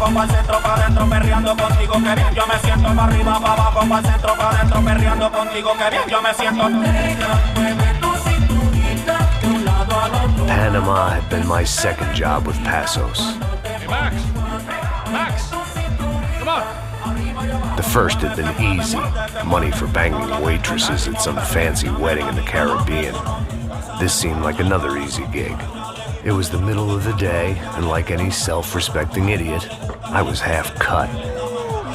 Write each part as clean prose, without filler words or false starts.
abajo, pa'l centro, pa' adentro, perreando contigo, que bien yo me siento. Pa' arriba, pa' abajo, pa'l centro, pa' adentro, perreando contigo, que bien yo me siento. Panama had been my second job with Passos. Hey, Max! Max! Come on! The first had been easy. Money for banging waitresses at some fancy wedding in the Caribbean. This seemed like another easy gig. It was the middle of the day, and like any self-respecting idiot, I was half cut.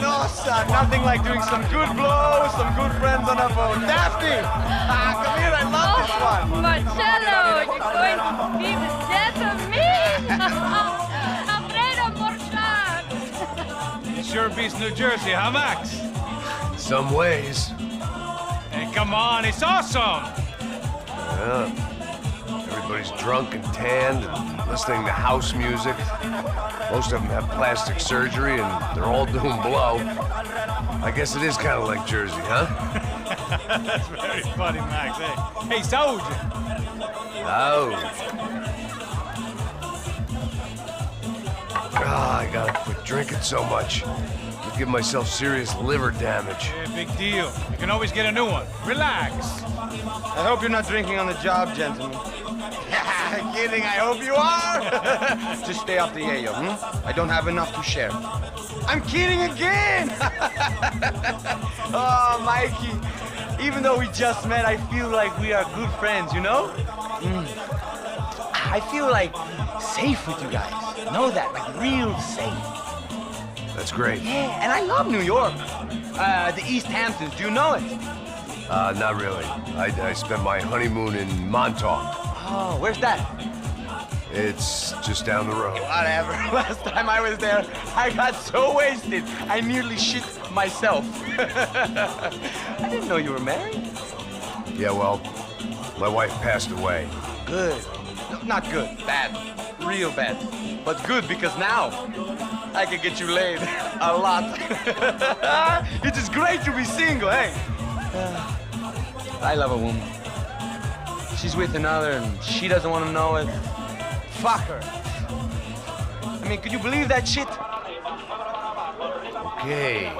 No, son, nothing like doing some good blows, some good friends on a boat. Daphne! Come here, I love this one. Marcello, you're going to be the death of me? Alfredo Morchan! It sure beats New Jersey, huh, Max? Some ways. Hey, come on, it's awesome! Yeah. Everybody's drunk and tanned and listening to house music. Most of them have plastic surgery and they're all doing blow. I guess it is kind of like Jersey, huh? That's very funny, Max. Hey, soldier! Oh. I gotta quit drinking so much. I'll give myself serious liver damage. Yeah, big deal. You can always get a new one. Relax. I hope you're not drinking on the job, gentlemen. Kidding, I hope you are. Just stay off the yayo, I don't have enough to share. I'm kidding again. Oh, Mikey, even though we just met, I feel like we are good friends, you know? I feel like safe with you guys. Know that, like real safe. That's great. Yeah, and I love New York. The East Hamptons, do you know it? Not really. I spent my honeymoon in Montauk. Oh, where's that? It's just down the road. Whatever. Last time I was there, I got so wasted, I nearly shit myself. I didn't know you were married. Yeah, well, my wife passed away. Good. No, not good. Bad. Real bad. But good because now I can get you laid a lot. It is great to be single, hey? I love a woman. She's with another and she doesn't want to know it. Fuck her. I mean, could you believe that shit? Okay.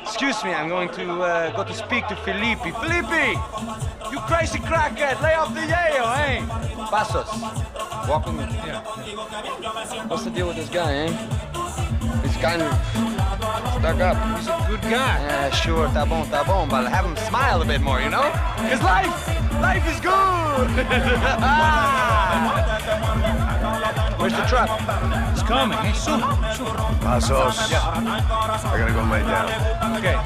Excuse me, I'm going to go to speak to Felipe. Felipe! You crazy crackhead, lay off the yayo, eh? Passos, walk with me. Yeah. What's the deal with this guy, eh? He's kind of stuck up. He's a good guy. Yeah, sure, tá bom, but have him smile a bit more, you know? Because life is good! Where's the truck? It's coming. Hey, soon. Passos. I gotta go lay down. Okay.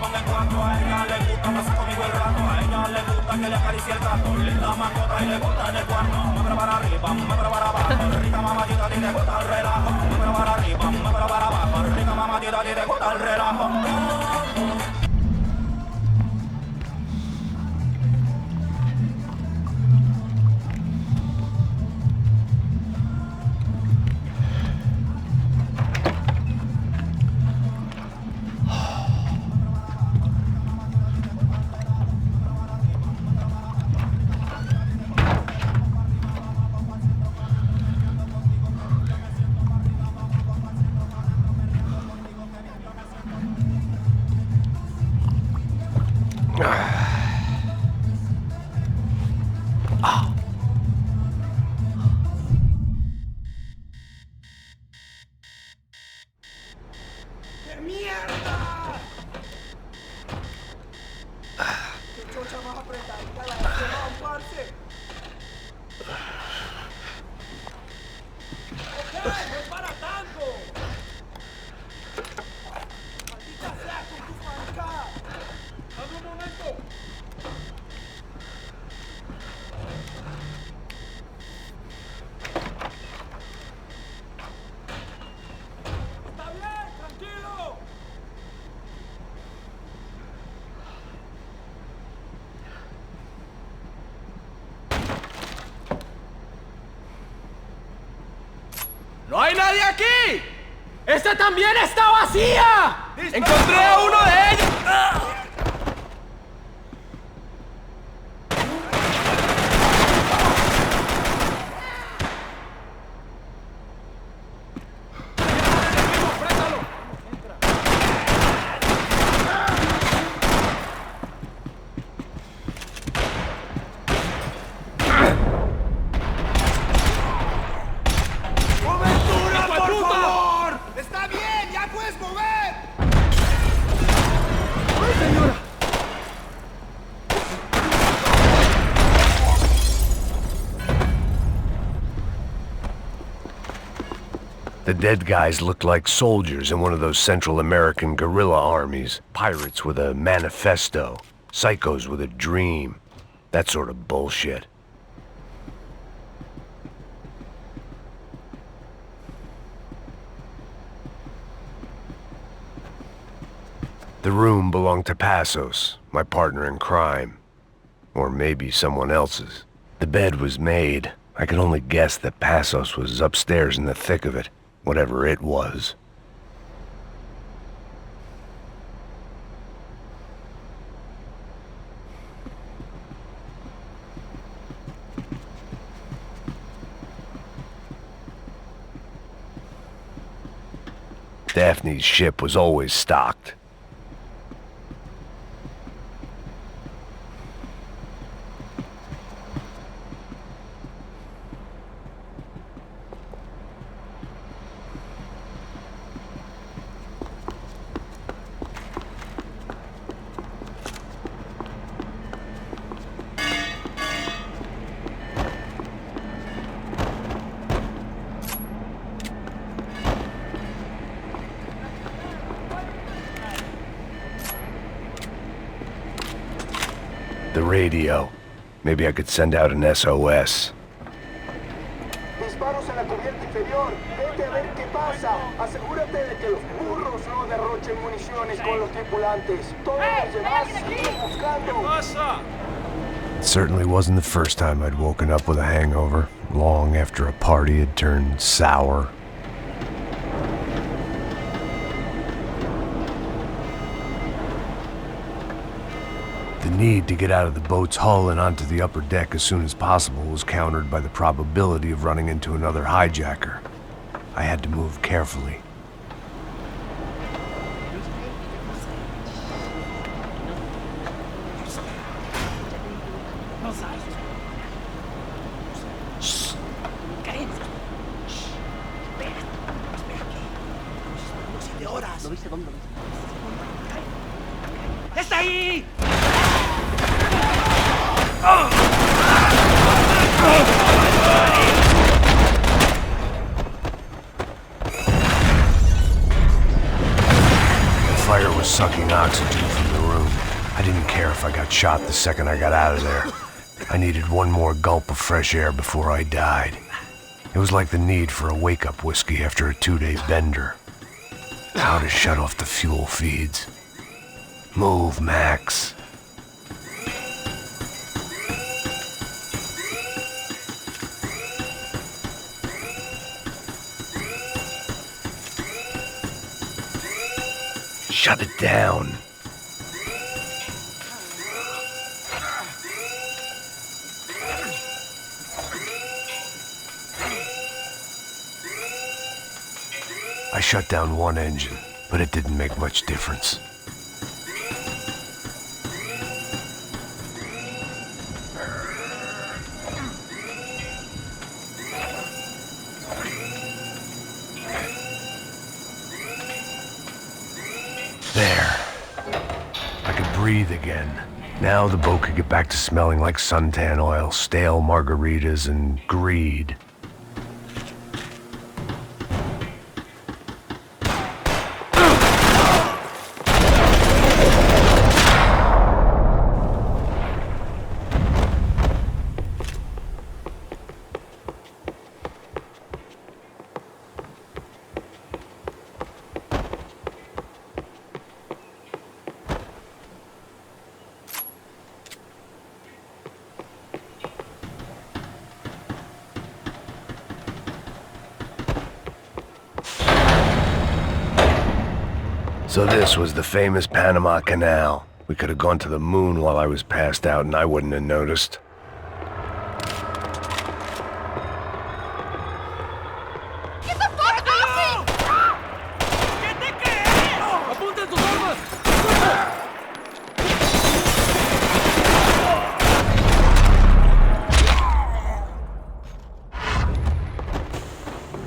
¡No hay nadie aquí! ¡Esta también está vacía! ¡Encontré a uno de ellos! The dead guys looked like soldiers in one of those Central American guerrilla armies. Pirates with a manifesto. Psychos with a dream. That sort of bullshit. The room belonged to Passos, my partner in crime. Or maybe someone else's. The bed was made. I could only guess that Passos was upstairs in the thick of it, whatever it was. Daphne's ship was always stocked. The radio. Maybe I could send out an SOS. Disparos en la cubierta inferior. Vete a ver qué pasa. Asegúrate de que los burros no derrochen municiones con los tripulantes. Todos los demás siguen buscando. It certainly wasn't the first time I'd woken up with a hangover, long after a party had turned sour. The need to get out of the boat's hull and onto the upper deck as soon as possible was countered by the probability of running into another hijacker. I had to move carefully. ¡Está ahí! The fire was sucking oxygen from the room. I didn't care if I got shot the second I got out of there. I needed one more gulp of fresh air before I died. It was like the need for a wake-up whiskey after a 2-day bender. How to shut off the fuel feeds. Move, Max. Shut it down. I shut down one engine, but it didn't make much difference. There. I could breathe again. Now the boat could get back to smelling like suntan oil, stale margaritas, and greed. So this was the famous Panama Canal. We could have gone to the moon while I was passed out and I wouldn't have noticed. Get the fuck off ¿Qué te crees? ¡Apunta tus armas!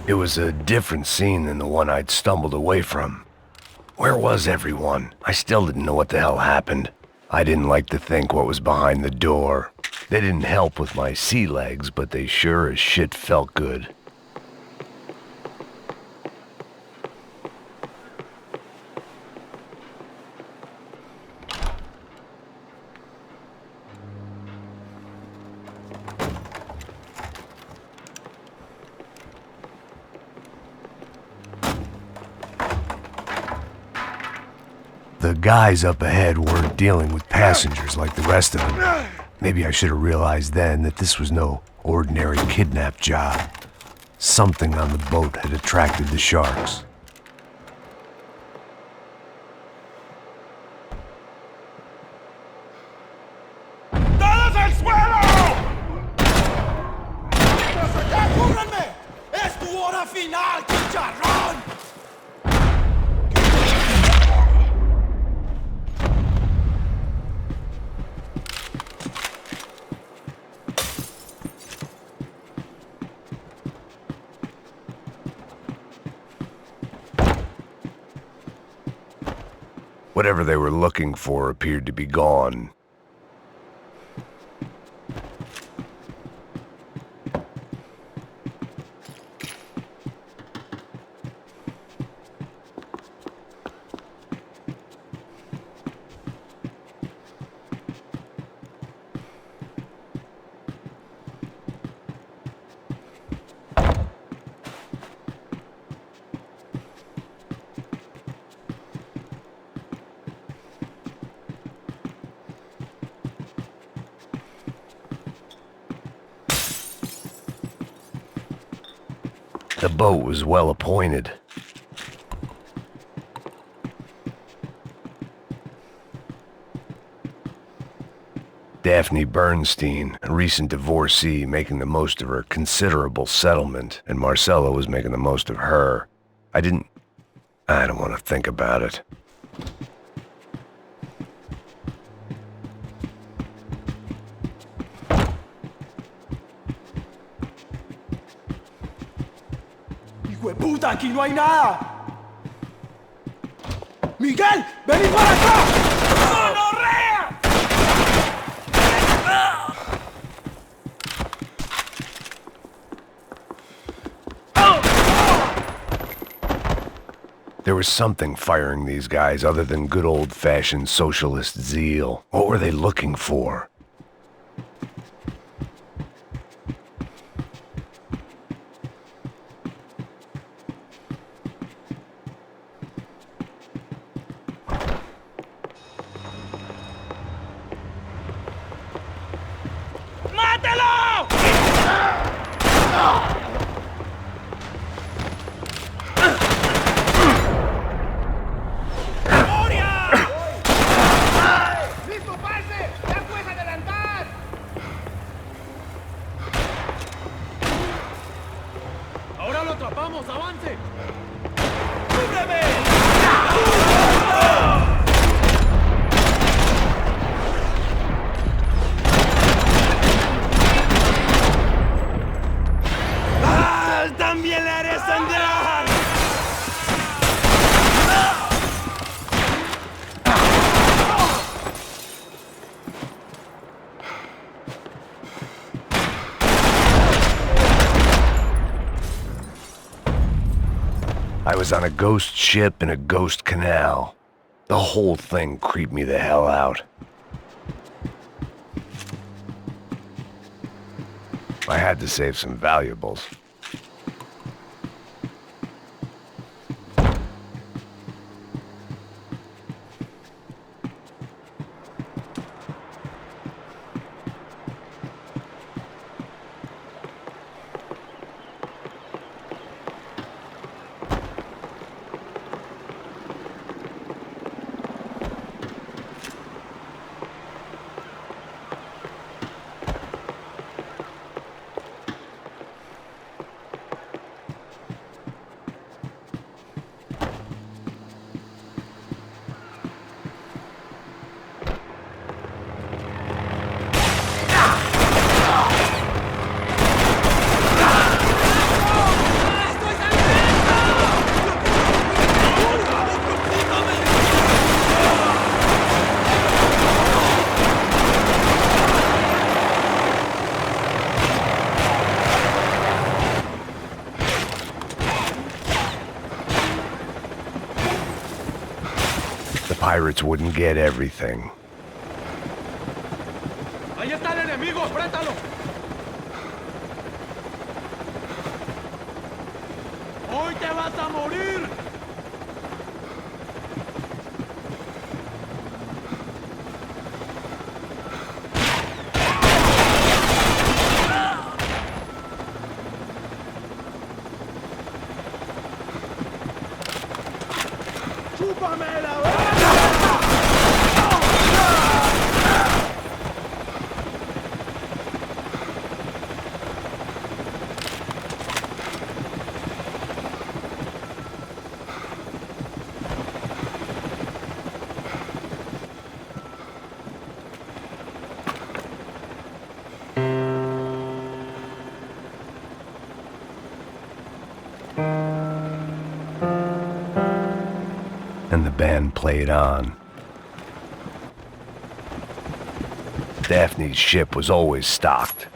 It was a different scene than the one I'd stumbled away from. Where was everyone? I still didn't know what the hell happened. I didn't like to think what was behind the door. They didn't help with my sea legs, but they sure as shit felt good. The guys up ahead weren't dealing with passengers like the rest of them. Maybe I should have realized then that this was no ordinary kidnap job. Something on the boat had attracted the sharks. ¡Todos al suelo! ¡Apúrenme! ¡Es tu hora final, chicharrón! Whatever they were looking for appeared to be gone. The boat was well appointed. Daphne Bernstein, a recent divorcee, making the most of her considerable settlement, and Marcella was making the most of her. I don't want to think about it. ¡Puta, aquí no hay nada! ¡Miguel, vení para acá! ¡Gonorrea! There was something firing these guys other than good old-fashioned socialist zeal. What were they looking for? I was on a ghost ship in a ghost canal. The whole thing creeped me the hell out. I had to save some valuables. Pirates wouldn't get everything. Ahí está el enemigo, enfréntalo. Hoy te vas a morir. And the band played on. Daphne's ship was always stocked.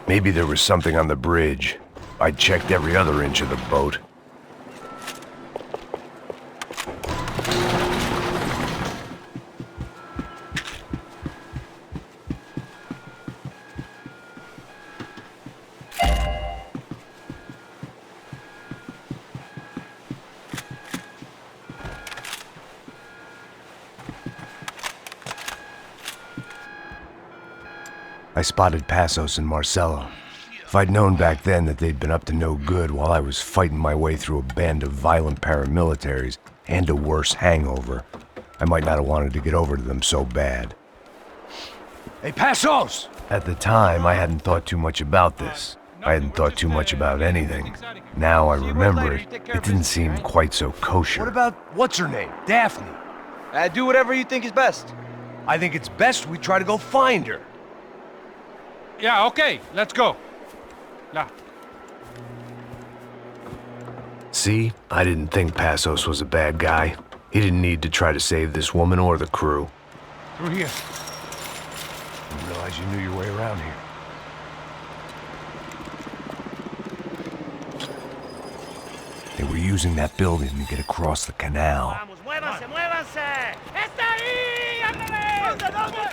Maybe there was something on the bridge. I checked every other inch of the boat. I spotted Passos and Marcelo. If I'd known back then that they'd been up to no good while I was fighting my way through a band of violent paramilitaries and a worse hangover, I might not have wanted to get over to them so bad. Hey, Passos! At the time, I hadn't thought too much about this. I hadn't thought too much about anything. Now I remember it, it didn't seem quite so kosher. What about what's her name? Daphne. Do whatever you think is best. I think it's best we try to go find her. Yeah, okay, let's go. Yeah. See, I didn't think Passos was a bad guy. He didn't need to try to save this woman or the crew. Through here. Didn't realize you knew your way around here. They were using that building to get across the canal. Vamos, muévanse, muévanse. ¡Está ahí! ¡Ándale! ¿Dónde, dónde?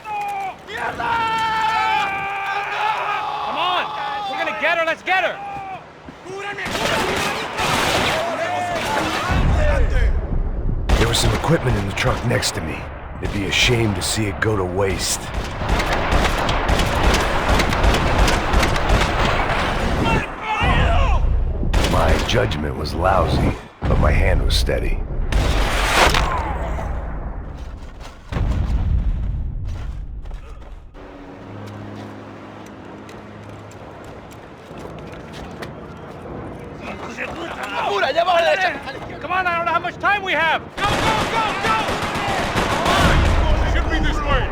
¡Mierda! Come on, we're gonna get her, let's get her. There was some equipment in the truck next to me. It'd be a shame to see it go to waste. My judgment was lousy, but my hand was steady. Come on, I don't know how much time we have. Go, go, go, go! Should be this way.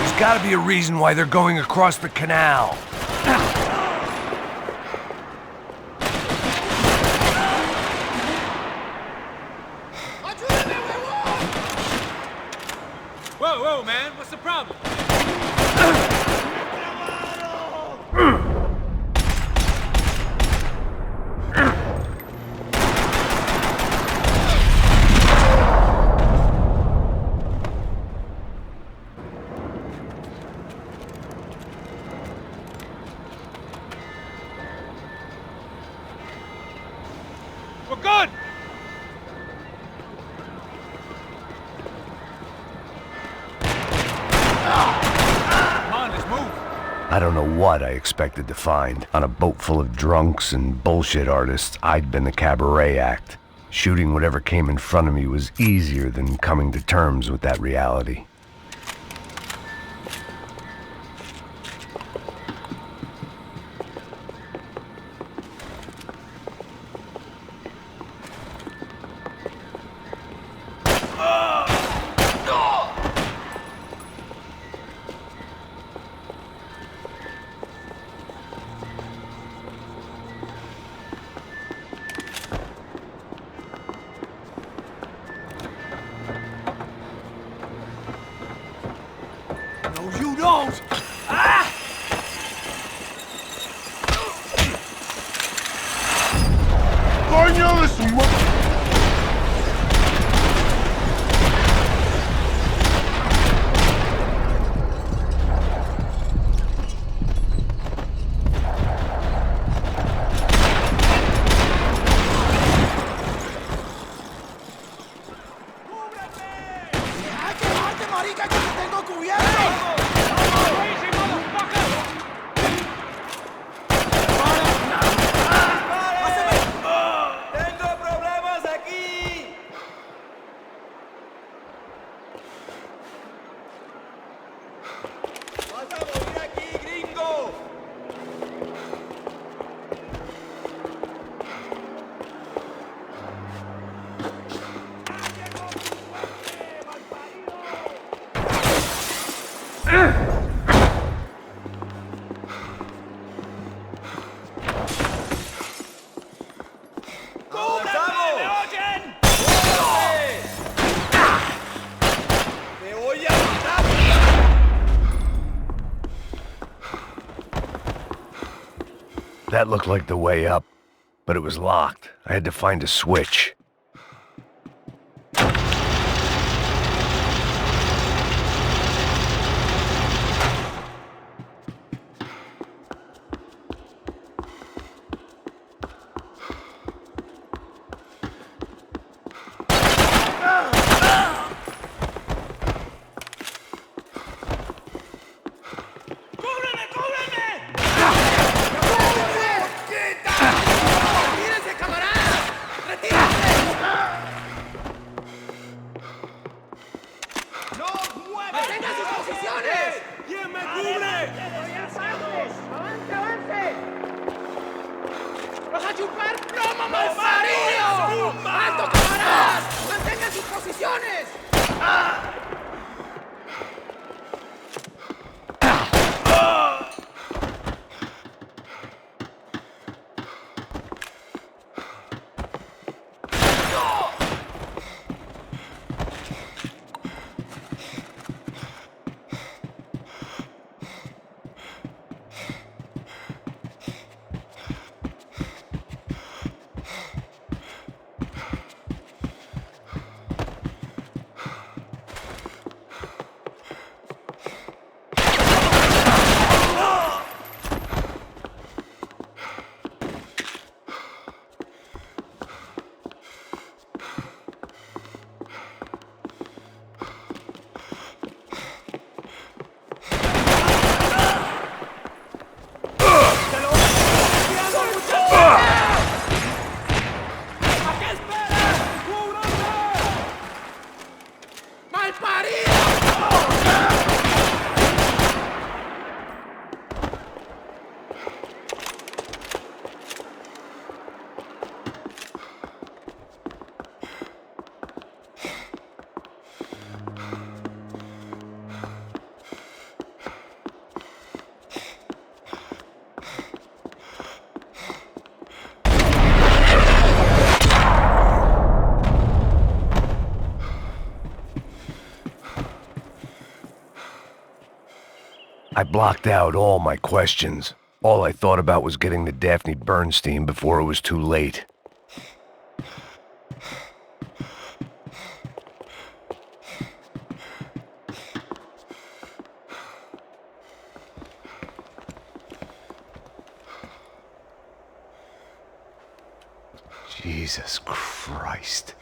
There's gotta be a reason why they're going across the canal. Whoa, whoa, man, what's the problem? We're good! Come on, let's move. I don't know what I expected to find. On a boat full of drunks and bullshit artists, I'd been the cabaret act. Shooting whatever came in front of me was easier than coming to terms with that reality. No, you don't! Ah! ¡Coño de su madre! marica, que te tengo cubierto! ¡Tengo problemas aquí! ¡Vas a morir aquí, gringo! That looked like the way up, but it was locked. I had to find a switch. I blocked out all my questions. All I thought about was getting to Daphne Bernstein before it was too late. Jesus Christ.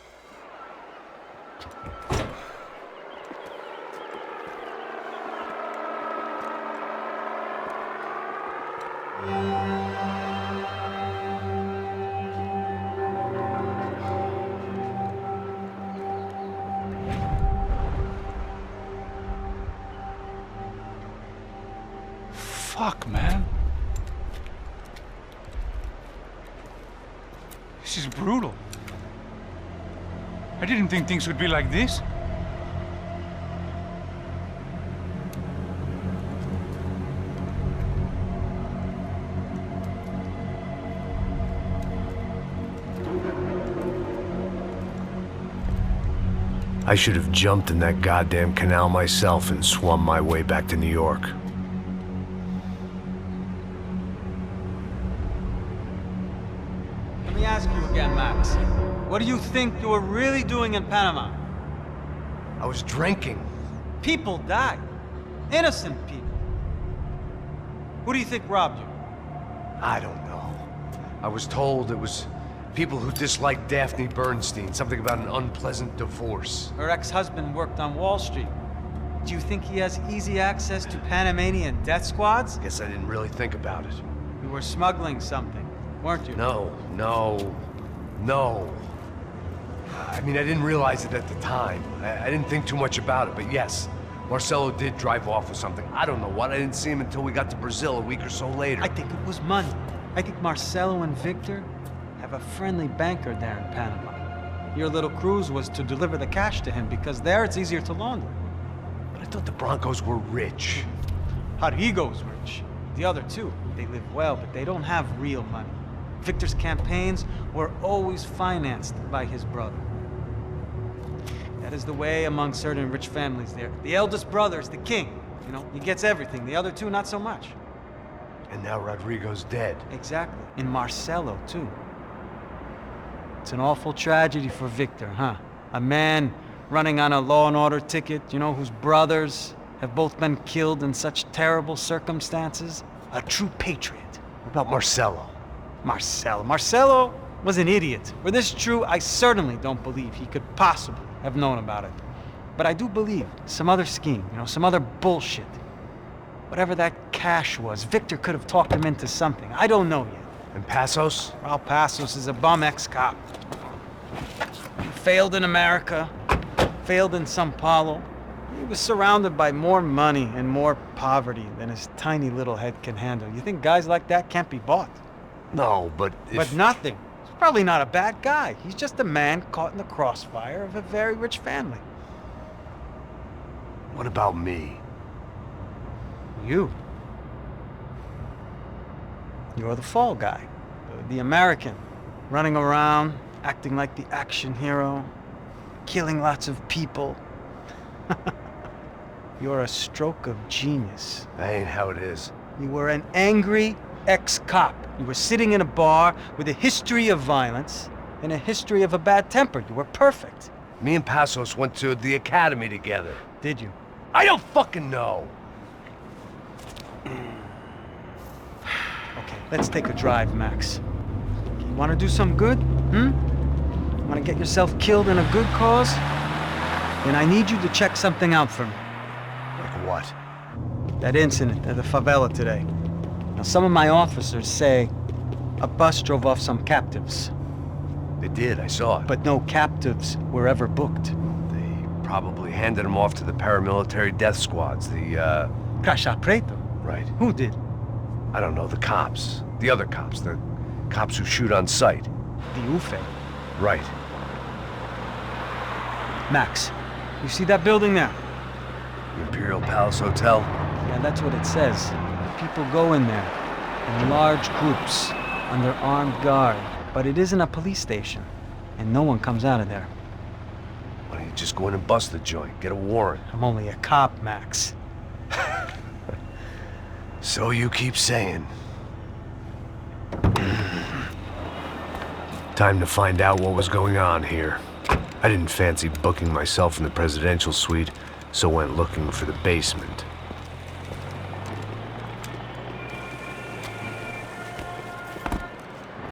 Fuck, man. This is brutal. I didn't think things would be like this. I should have jumped in that goddamn canal myself and swum my way back to New York. Let me ask you again, Max. What do you think you were really doing in Panama? I was drinking. People died. Innocent people. Who do you think robbed you? I don't know. I was told it was people who disliked Daphne Bernstein, something about an unpleasant divorce. Her ex-husband worked on Wall Street. Do you think he has easy access to Panamanian death squads? Guess I didn't really think about it. You were smuggling something, weren't you? No. I mean, I didn't realize it at the time. I didn't think too much about it, but yes, Marcelo did drive off with something. I don't know what. I didn't see him until we got to Brazil a week or so later. I think it was money. I think Marcelo and Victor have a friendly banker there in Panama. Your little cruise was to deliver the cash to him because there it's easier to launder. But I thought the Broncos were rich. Rodrigo's rich. The other two, they live well, but they don't have real money. Victor's campaigns were always financed by his brother. That is the way among certain rich families there. The eldest brother is the king. You know, he gets everything. The other two, not so much. And now Rodrigo's dead. Exactly. And Marcelo, too. It's an awful tragedy for Victor, huh? A man running on a law and order ticket, you know, whose brothers have both been killed in such terrible circumstances. A true patriot. What about Marcelo? Marcelo was an idiot. Were this true, I certainly don't believe he could possibly have known about it. But I do believe some other scheme, you know, some other bullshit. Whatever that cash was, Victor could have talked him into something. I don't know yet. And Passos? Raul Passos is a bum ex-cop. He failed in America, failed in Sao Paulo. He was surrounded by more money and more poverty than his tiny little head can handle. You think guys like that can't be bought? No, but if... But nothing. He's probably not a bad guy. He's just a man caught in the crossfire of a very rich family. What about me? You. You're the fall guy. The American. Running around, acting like the action hero. Killing lots of people. You're a stroke of genius. That ain't how it is. You were an angry ex-cop. You were sitting in a bar with a history of violence and a history of a bad temper. You were perfect. Me and Passos went to the academy together. Did you? I don't fucking know. Okay, let's take a drive, Max. You want to do some good? Want to get yourself killed in a good cause? Then I need you to check something out for me. Like what? That incident at the favela today. Now, some of my officers say a bus drove off some captives. They did, I saw it. But no captives were ever booked. They probably handed them off to the paramilitary death squads, the, Caixa Preto? Right. Who did? I don't know, the cops. The other cops. The cops who shoot on sight. The UFE. Right. Max, you see that building there? The Imperial Palace Hotel? Yeah, that's what it says. People go in there in large groups under armed guard. But it isn't a police station, and no one comes out of there. Why don't you just go in and bust the joint? Get a warrant. I'm only a cop, Max. So you keep saying. Time to find out what was going on here. I didn't fancy booking myself in the presidential suite, so went looking for the basement.